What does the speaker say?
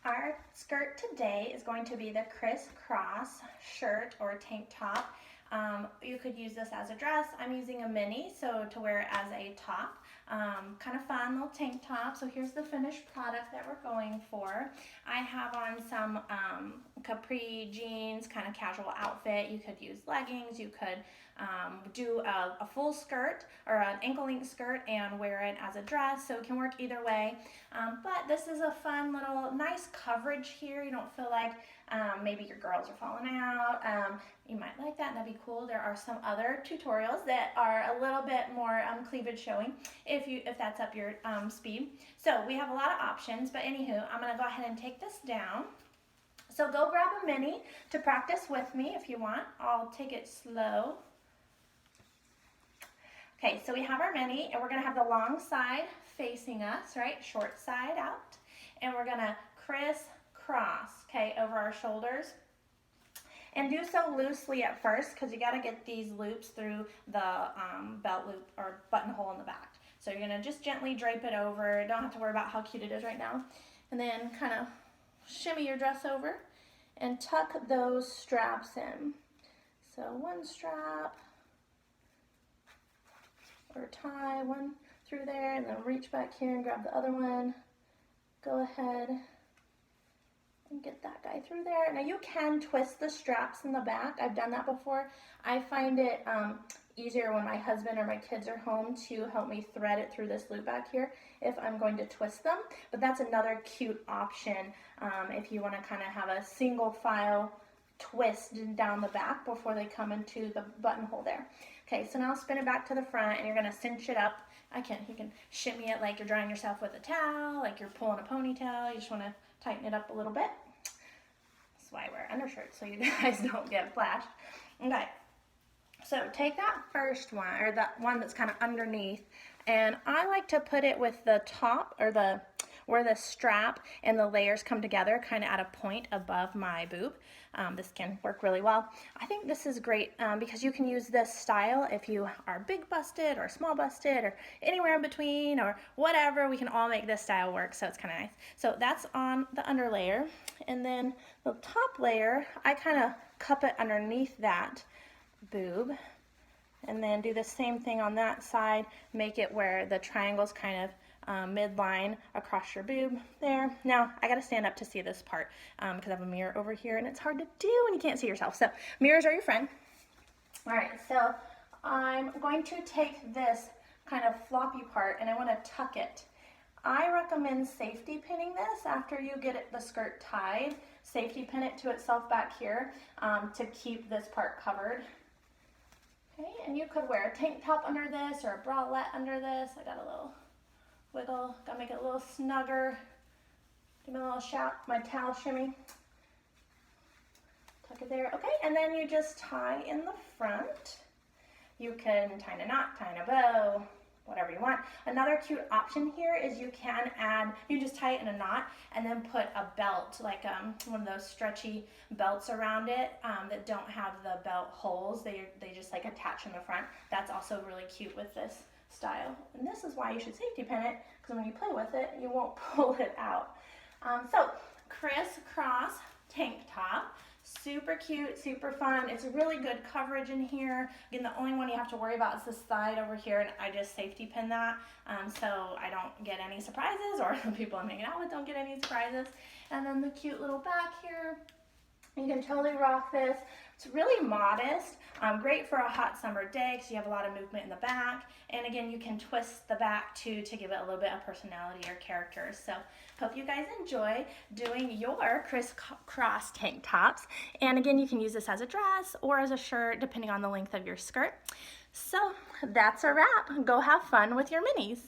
Our skirt today is going to be the Criss Cross shirt or tank top. You could use this as a dress. I'm using a mini, so to wear it as a top. Kind of fun little tank top. So here's the finished product that we're going for. I have on some capri jeans, kind of casual outfit. You could use leggings. You could do a full skirt or an ankle length skirt and wear it as a dress, so it can work either way. But this is a fun little nice coverage here. You don't feel like maybe your girls are falling out. You might like that, and that'd be cool. There are some other tutorials that are a little bit more cleavage showing if that's up your speed. So we have a lot of options, but anywho, I'm gonna go ahead and take this down. So go grab a mini to practice with me if you want. I'll take it slow. Okay, so we have our mini, and we're gonna have the long side facing us, right? Short side out. And we're gonna crisscross, okay, over our shoulders. And do so loosely at first, because you gotta get these loops through the belt loop or buttonhole in the back. So you're gonna just gently drape it over. Don't have to worry about how cute it is right now. And then kind of shimmy your dress over and tuck those straps in. So one strap, or tie one through there, and then reach back here and grab the other one. Go ahead and get that guy through there. Now you can twist the straps in the back. I've done that before. I find it easier when my husband or my kids are home to help me thread it through this loop back here if I'm going to twist them. But that's another cute option if you want to kind of have a single file twist down the back before they come into the buttonhole there. Okay, so now spin it back to the front, and you're gonna cinch it up. You can shimmy it like you're drying yourself with a towel, like you're pulling a ponytail. You just wanna tighten it up a little bit. That's why I wear undershirts, so you guys don't get flashed. Okay, so take that first one, or that one that's kind of underneath, and I like to put it with the top, or where the strap and the layers come together, kind of at a point above my boob. This can work really well. I think this is great because you can use this style if you are big busted or small busted or anywhere in between or whatever. We can all make this style work, so it's kind of nice. So that's on the under layer, and then the top layer, I kind of cup it underneath that boob, and then do the same thing on that side. Make it where the triangle's kind of midline across your boob there. Now, I gotta stand up to see this part because I have a mirror over here, and it's hard to do when you can't see yourself. So mirrors are your friend. All right, so I'm going to take this kind of floppy part, and I wanna tuck it. I recommend safety pinning this after you get the skirt tied. Safety pin it to itself back here to keep this part covered. Okay, and you could wear a tank top under this or a bralette under this. I got a little wiggle, gotta make it a little snugger. Give me a little shout, my towel shimmy. Tuck it there. Okay, and then you just tie in the front. You can tie in a knot, tie in a bow, whatever you want. Another cute option here is you can add, you just tie it in a knot and then put a belt, like one of those stretchy belts around it that don't have the belt holes. They just like attach in the front. That's also really cute with this style. And this is why you should safety pin it, because when you play with it, you won't pull it out. So crisscross tank top. Super cute, super fun. It's really good coverage in here. Again, the only one you have to worry about is this side over here, and I just safety pin that so I don't get any surprises, or the people I'm hanging out with don't get any surprises. And then the cute little back here. You can totally rock this. It's really modest, great for a hot summer day because you have a lot of movement in the back. And again, you can twist the back too to give it a little bit of personality or character. So hope you guys enjoy doing your crisscross tank tops. And again, you can use this as a dress or as a shirt depending on the length of your skirt. So that's a wrap. Go have fun with your minis.